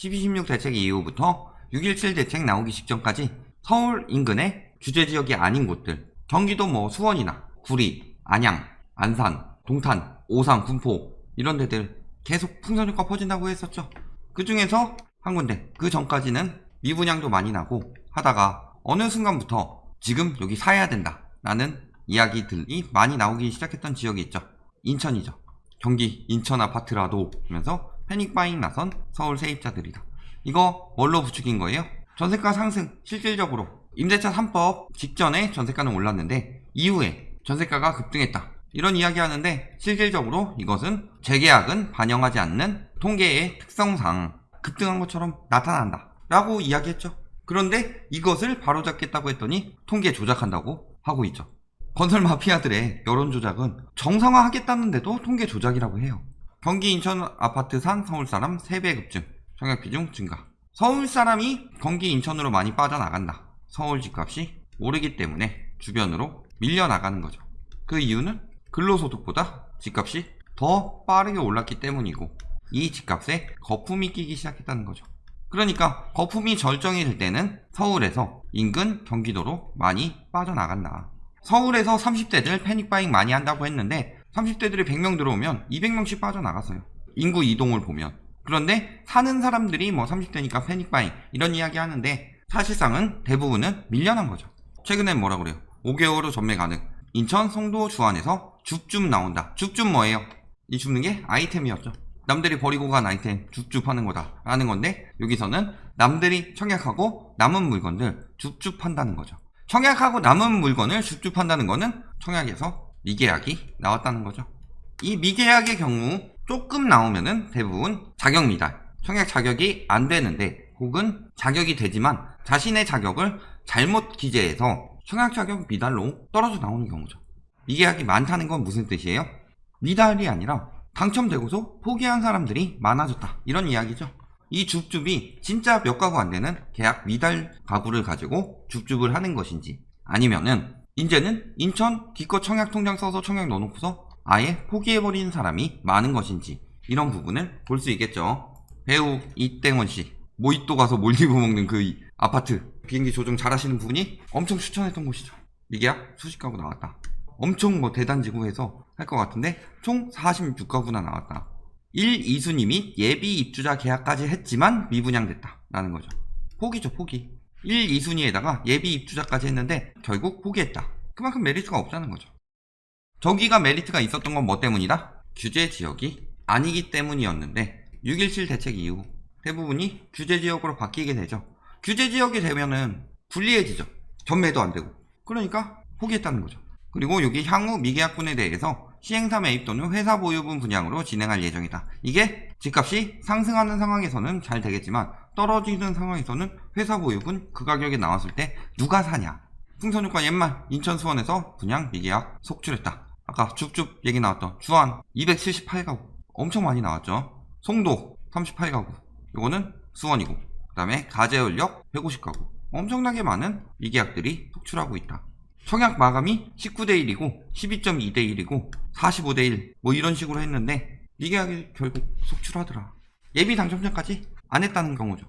12.16 대책 이후부터 6.17 대책 나오기 직전까지 서울 인근의 규제지역이 아닌 곳들, 경기도 수원이나 구리, 안양, 안산, 동탄, 오산, 군포 이런 데들 계속 풍선효과 퍼진다고 했었죠. 그 중에서 한 군데, 그 전까지는 미분양도 많이 나고 하다가 어느 순간부터 지금 여기 사야 된다 라는 이야기들이 많이 나오기 시작했던 지역이 있죠. 인천이죠. 경기 인천 아파트라도 하면서 패닉바잉 나선 서울 세입자들이다. 이거 뭘로 부추긴 거예요? 전세가 상승, 실질적으로 임대차 3법 직전에 전세가는 올랐는데 이후에 전세가가 급등했다. 이런 이야기 하는데 실질적으로 이것은 재계약은 반영하지 않는 통계의 특성상 급등한 것처럼 나타난다 라고 이야기했죠. 그런데 이것을 바로잡겠다고 했더니 통계 조작한다고 하고 있죠. 건설 마피아들의 여론 조작은 정상화하겠다는데도 통계 조작이라고 해요. 경기 인천 아파트 산 서울 사람 3배 급증, 청약 비중 증가. 서울 사람이 경기 인천으로 많이 빠져나간다. 서울 집값이 오르기 때문에 주변으로 밀려나가는 거죠. 그 이유는 근로소득보다 집값이 더 빠르게 올랐기 때문이고 이 집값에 거품이 끼기 시작했다는 거죠. 그러니까 거품이 절정이 될 때는 서울에서 인근 경기도로 많이 빠져나간다. 서울에서 30대들 패닉바잉 많이 한다고 했는데 30대들이 100명 들어오면 200명씩 빠져나갔어요. 인구 이동을 보면. 그런데 사는 사람들이 30대니까 패닉바잉 이런 이야기 하는데 사실상은 대부분은 밀려난 거죠. 최근엔 뭐라 그래요? 5개월 후 전매 가능. 인천 송도 주안에서 줍줍 나온다. 줍줍 뭐예요? 이 줍는 게 아이템이었죠. 남들이 버리고 간 아이템 줍줍 하는 거다 라는 건데 여기서는 남들이 청약하고 남은 물건들 줍줍 한다는 거죠. 청약하고 남은 물건을 줍줍 한다는 거는 청약에서 미계약이 나왔다는 거죠. 이 미계약의 경우 조금 나오면은 대부분 자격 미달, 청약 자격이 안 되는데 혹은 자격이 되지만 자신의 자격을 잘못 기재해서 청약 자격 미달로 떨어져 나오는 경우죠. 미계약이 많다는 건 무슨 뜻이에요? 미달이 아니라 당첨되고서 포기한 사람들이 많아졌다 이런 이야기죠. 이 줍줍이 진짜 몇 가구 안 되는 계약 미달 가구를 가지고 줍줍을 하는 것인지 아니면은 이제는 인천 기껏 청약 통장 써서 청약 넣어놓고서 아예 포기해버리는 사람이 많은 것인지 이런 부분을 볼 수 있겠죠. 배우 이땡원 씨 모히또 가서 몰디브 먹는 그 아파트 비행기 조정 잘하시는 분이 엄청 추천했던 곳이죠. 미계약 수십 가구 나왔다. 엄청 대단지구 해서 할 것 같은데 총 46가구나 나왔다. 1, 2순위 예비 입주자 계약까지 했지만 미분양됐다 라는 거죠. 포기죠, 포기. 1, 2순위에다가 예비 입주자까지 했는데 결국 포기했다. 그만큼 메리트가 없다는 거죠. 저기가 메리트가 있었던 건 뭐 때문이다? 규제 지역이 아니기 때문이었는데 6.17 대책 이후 대부분이 규제 지역으로 바뀌게 되죠. 규제 지역이 되면은 불리해지죠. 전매도 안 되고. 그러니까 포기했다는 거죠. 그리고 여기 향후 미계약분에 대해서 시행사 매입 또는 회사 보유분 분양으로 진행할 예정이다. 이게 집값이 상승하는 상황에서는 잘 되겠지만 떨어지는 상황에서는 회사 보유분 그 가격에 나왔을 때 누가 사냐. 풍선효과 옛말 인천 수원에서 분양 미계약 속출했다. 아까 줍줍 얘기 나왔던 주안 278가구 엄청 많이 나왔죠. 송도 38가구 이거는 수원이고 그 다음에 가재현역 150가구 엄청나게 많은 미계약들이 속출하고 있다. 청약 마감이 19대1이고 12.2대1이고 45대1 이런 식으로 했는데 미계약이 결국 속출하더라. 예비 당첨자까지 안 했다는 경우죠.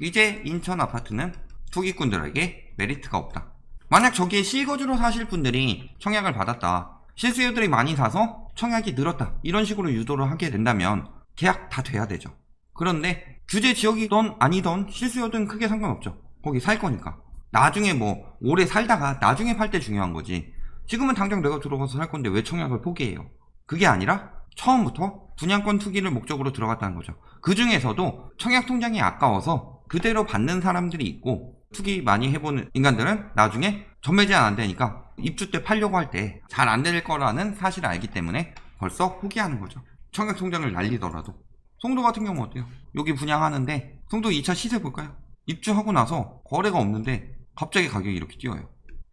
이제 인천 아파트는 투기꾼들에게 메리트가 없다. 만약 저기에 실거주로 사실 분들이 청약을 받았다. 실수요들이 많이 사서 청약이 늘었다. 이런 식으로 유도를 하게 된다면 계약 다 돼야 되죠. 그런데 규제 지역이든 아니든 실수요든 크게 상관없죠. 거기 살 거니까. 나중에 오래 살다가 나중에 팔 때 중요한 거지. 지금은 당장 내가 들어가서 살 건데 왜 청약을 포기해요? 그게 아니라 처음부터 분양권 투기를 목적으로 들어갔다는 거죠. 그 중에서도 청약 통장이 아까워서 그대로 받는 사람들이 있고 투기 많이 해보는 인간들은 나중에 전매 제한 안 되니까 입주 때 팔려고 할 때 잘 안 될 거라는 사실을 알기 때문에 벌써 포기하는 거죠. 청약 통장을 날리더라도. 송도 같은 경우 어때요? 여기 분양하는데 송도 2차 시세 볼까요? 입주하고 나서 거래가 없는데 갑자기 가격이 이렇게 뛰어요.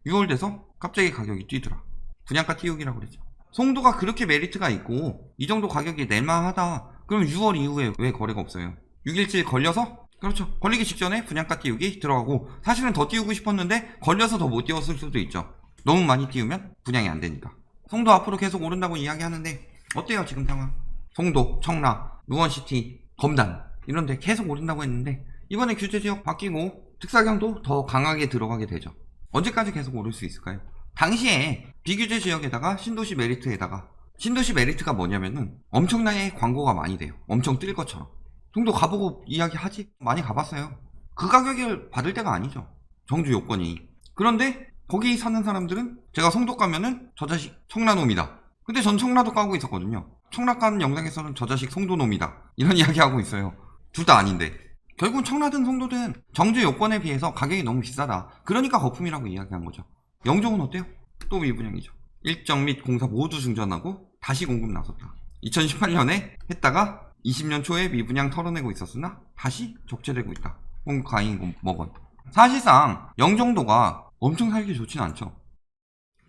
6월 돼서 갑자기 가격이 뛰더라. 분양가 띄우기라고 그러죠. 송도가 그렇게 메리트가 있고 이 정도 가격이 낼만하다. 그럼 6월 이후에 왜 거래가 없어요? 6.17 걸려서? 그렇죠. 걸리기 직전에 분양가 띄우기 들어가고 사실은 더 띄우고 싶었는데 걸려서 더 못 띄웠을 수도 있죠. 너무 많이 띄우면 분양이 안 되니까. 송도 앞으로 계속 오른다고 이야기하는데 어때요 지금 상황? 송도, 청라, 루원시티, 검단 이런데 계속 오른다고 했는데 이번에 규제지역 바뀌고 특사경도 더 강하게 들어가게 되죠. 언제까지 계속 오를 수 있을까요? 당시에 비규제 지역에다가 신도시 메리트에다가 신도시 메리트가 뭐냐면은 엄청나게 광고가 많이 돼요. 엄청 뜰 것처럼. 송도 가보고 이야기하지? 많이 가봤어요. 그 가격을 받을 때가 아니죠. 정주 요건이. 그런데 거기 사는 사람들은 제가 송도 가면은 저 자식 청라놈이다. 근데 전 청라도 까고 있었거든요. 청라 까는 영상에서는 저 자식 송도놈이다. 이런 이야기 하고 있어요. 둘 다 아닌데. 결국 청라든 송도든 정주 요건에 비해서 가격이 너무 비싸다. 그러니까 거품이라고 이야기한 거죠. 영종은 어때요? 또 미분양이죠. 일정 및 공사 모두 중전하고 다시 공급 나섰다. 2018년에 했다가 20년 초에 미분양 털어내고 있었으나 다시 적체되고 있다. 공급 가인 먹은. 사실상 영종도가 엄청 살기 좋진 않죠.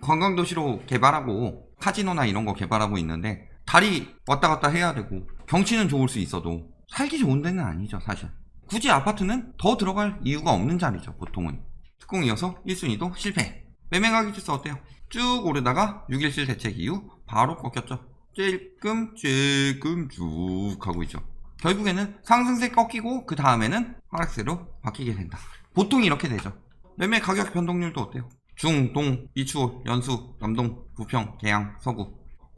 관광도시로 개발하고 카지노나 이런 거 개발하고 있는데 다리 왔다 갔다 해야 되고 경치는 좋을 수 있어도 살기 좋은 데는 아니죠. 사실 굳이 아파트는 더 들어갈 이유가 없는 자리죠. 보통은. 특공 이어서 1순위도 실패. 매매가격 지수 어때요? 쭉 오르다가 6.17 대책 이후 바로 꺾였죠. 찔끔 쭉 가고 있죠. 결국에는 상승세 꺾이고 그 다음에는 하락세로 바뀌게 된다. 보통 이렇게 되죠. 매매 가격 변동률도 어때요? 중, 동, 이추홀, 연수, 남동, 부평, 계양, 서구,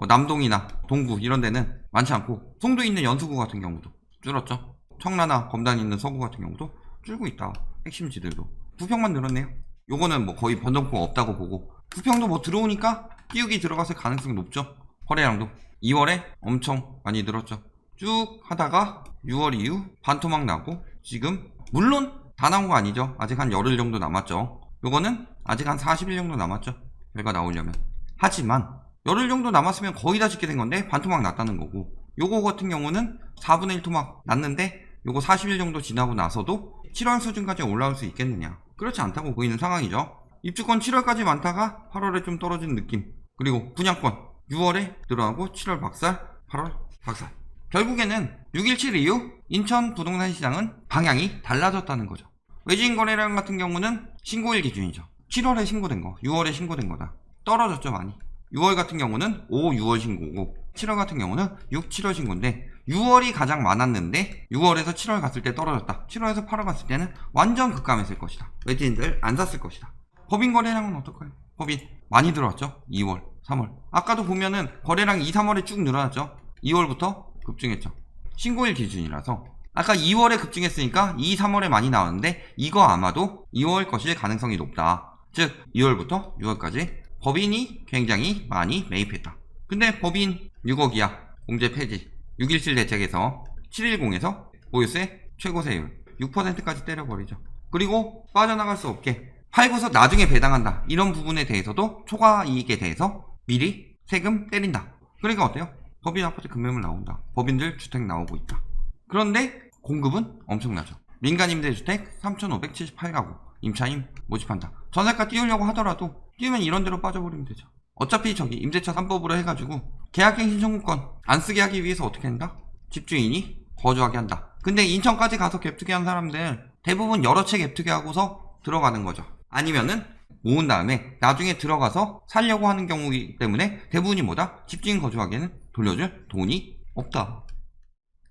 남동이나 동구 이런 데는 많지 않고 송도에 있는 연수구 같은 경우도 줄었죠. 청라나 검단에 있는 서구 같은 경우도 줄고 있다. 핵심지들도. 부평만 늘었네요. 요거는 뭐 거의 변동폭 없다고 보고 부평도 뭐 들어오니까 띄우기 들어갔을 가능성이 높죠. 거래량도 2월에 엄청 많이 늘었죠. 쭉 하다가 6월 이후 반토막 나고 지금 물론 다 나온 거 아니죠. 아직 한 열흘 정도 남았죠. 요거는 아직 한 40일 정도 남았죠. 결과 나오려면. 하지만 열흘 정도 남았으면 거의 다 짓게 된 건데 반토막 났다는 거고 요거 같은 경우는 4분의 1 토막 났는데 요거 40일 정도 지나고 나서도 7월 수준까지 올라올 수 있겠느냐. 그렇지 않다고 보이는 상황이죠. 입주권 7월까지 많다가 8월에 좀 떨어지는 느낌. 그리고 분양권 6월에 들어가고 7월 박살, 8월 박살. 결국에는 6.17 이후 인천 부동산 시장은 방향이 달라졌다는 거죠. 외지인 거래량 같은 경우는 신고일 기준이죠. 7월에 신고된 거, 6월에 신고된 거다. 떨어졌죠 많이. 6월 같은 경우는 5, 6월 신고고 7월 같은 경우는 6, 7월 신고인데 6월이 가장 많았는데 6월에서 7월 갔을 때 떨어졌다. 7월에서 8월 갔을 때는 완전 급감했을 것이다. 외지인들 안 샀을 것이다. 법인 거래량은 어떨까요? 법인 많이 들어왔죠. 2월, 3월. 아까도 보면은 거래량 2, 3월에 쭉 늘어났죠. 2월부터 급증했죠. 신고일 기준이라서 아까 2월에 급증했으니까 2, 3월에 많이 나왔는데 이거 아마도 2월 것일 가능성이 높다. 즉 2월부터 6월까지 법인이 굉장히 많이 매입했다. 근데 법인 6억이야. 공제 폐지. 6.17 대책에서 710에서 보유세 최고세율 6%까지 때려버리죠. 그리고 빠져나갈 수 없게 팔고서 나중에 배당한다. 이런 부분에 대해서도 초과 이익에 대해서 미리 세금 때린다. 그러니까 어때요? 법인 아파트 급매물 나온다. 법인들 주택 나오고 있다. 그런데 공급은 엄청나죠. 민간 임대주택 3,578가구 임차임 모집한다. 전세가 띄우려고 하더라도 띄우면 이런 데로 빠져버리면 되죠. 어차피 저기 임대차 3법으로 해가지고 계약갱신 청구권 안 쓰게 하기 위해서 어떻게 한다? 집주인이 거주하게 한다. 근데 인천까지 가서 갭투기 한 사람들 대부분 여러 채 갭투기 하고서 들어가는 거죠. 아니면은 모은 다음에 나중에 들어가서 살려고 하는 경우이기 때문에 대부분이 뭐다? 집주인 거주하기에는 돌려줄 돈이 없다.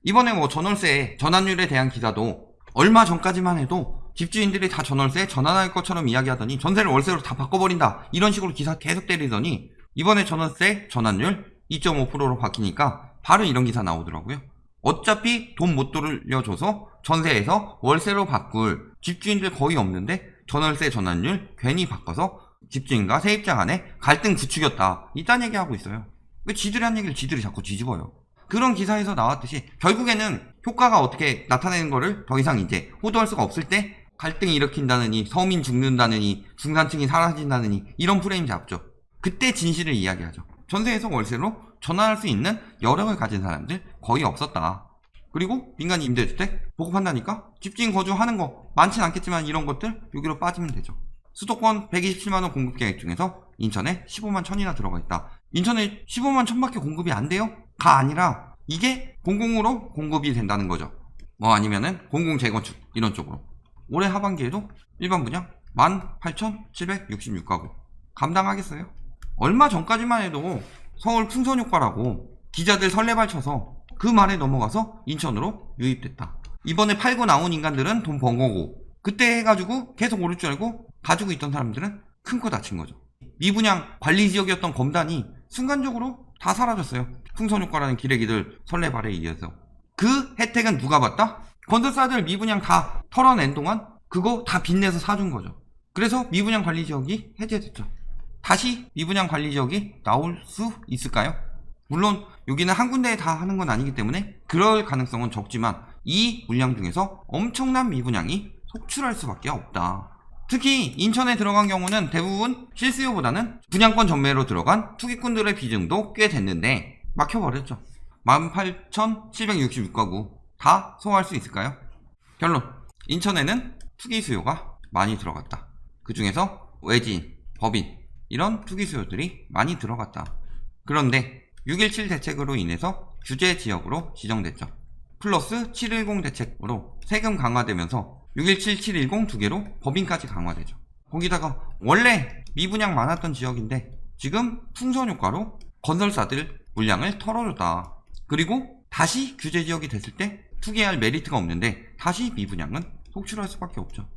이번에 뭐 전월세 전환율에 대한 기사도 얼마 전까지만 해도 집주인들이 다 전월세 전환할 것처럼 이야기하더니 전세를 월세로 다 바꿔버린다. 이런 식으로 기사 계속 때리더니 이번에 전월세 전환율 2.5%로 바뀌니까 바로 이런 기사 나오더라고요. 어차피 돈 못 돌려줘서 전세에서 월세로 바꿀 집주인들 거의 없는데 전월세 전환율 괜히 바꿔서 집주인과 세입자 간에 갈등 부추겼다. 이딴 얘기하고 있어요. 왜 지들이 한 얘기를 지들이 자꾸 뒤집어요. 그런 기사에서 나왔듯이 결국에는 효과가 어떻게 나타내는 거를 더 이상 이제 호도할 수가 없을 때 갈등이 일으킨다느니 서민 죽는다느니 중산층이 사라진다느니 이런 프레임 잡죠. 그때 진실을 이야기하죠. 전세에서 월세로 전환할 수 있는 여력을 가진 사람들 거의 없었다. 그리고 민간 임대주택 보급한다니까 집주인 거주하는 거 많진 않겠지만 이런 것들 여기로 빠지면 되죠. 수도권 127만원 공급 계획 중에서 인천에 15만 천이나 들어가 있다. 인천에 15만 천밖에 공급이 안 돼요? 가 아니라 이게 공공으로 공급이 된다는 거죠. 뭐 아니면은 공공 재건축 이런 쪽으로. 올해 하반기에도 일반 분양 18,766가구 감당하겠어요? 얼마 전까지만 해도 서울 풍선 효과라고 기자들 설레발 쳐서 그 말에 넘어가서 인천으로 유입됐다. 이번에 팔고 나온 인간들은 돈 번 거고, 그때 해가지고 계속 오를 줄 알고 가지고 있던 사람들은 큰 코 다친 거죠. 미분양 관리지역이었던 검단이 순간적으로 다 사라졌어요. 풍선효과라는 기레기들 설레발에 의해서. 그 혜택은 누가 받다? 건설사들 미분양 다 털어낸 동안 그거 다 빚내서 사준 거죠. 그래서 미분양 관리지역이 해제됐죠. 다시 미분양 관리지역이 나올 수 있을까요? 물론 여기는 한 군데에 다 하는 건 아니기 때문에 그럴 가능성은 적지만 이 물량 중에서 엄청난 미분양이 속출할 수밖에 없다. 특히 인천에 들어간 경우는 대부분 실수요보다는 분양권 전매로 들어간 투기꾼들의 비중도 꽤 됐는데 막혀버렸죠. 18,766가구 다 소화할 수 있을까요? 결론, 인천에는 투기 수요가 많이 들어갔다. 그 중에서 외지인, 법인 이런 투기 수요들이 많이 들어갔다. 그런데 6.17 대책으로 인해서 규제 지역으로 지정됐죠. 플러스 710 대책으로 세금 강화되면서 6.17, 710 두 개로 법인까지 강화되죠. 거기다가 원래 미분양 많았던 지역인데 지금 풍선 효과로 건설사들 물량을 털어줬다. 그리고 다시 규제 지역이 됐을 때 투기할 메리트가 없는데 다시 미분양은 속출할 수밖에 없죠.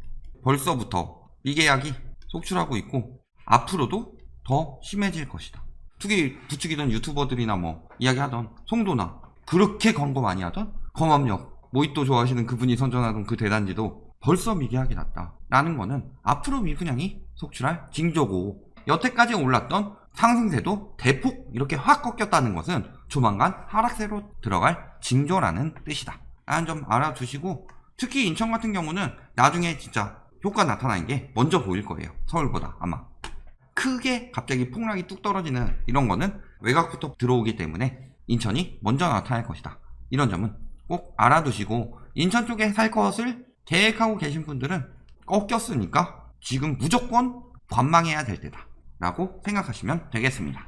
벌써부터 미계약이 속출하고 있고 앞으로도 더 심해질 것이다. 투기 부추기던 유튜버들이나 뭐 이야기하던 송도나 그렇게 광고 많이 하던 검암역 모히또 좋아하시는 그분이 선전하던 그 대단지도 벌써 미계약이 났다 라는 거는 앞으로 미분양이 속출할 징조고, 여태까지 올랐던 상승세도 대폭 이렇게 확 꺾였다는 것은 조만간 하락세로 들어갈 징조라는 뜻이다 라는 점 알아두시고, 특히 인천 같은 경우는 나중에 진짜 효과 나타나는 게 먼저 보일 거예요. 서울보다 아마. 크게 갑자기 폭락이 뚝 떨어지는 이런 거는 외곽부터 들어오기 때문에 인천이 먼저 나타날 것이다. 이런 점은 꼭 알아두시고, 인천 쪽에 살 것을 계획하고 계신 분들은 꺾였으니까 지금 무조건 관망해야 될 때다 라고 생각하시면 되겠습니다.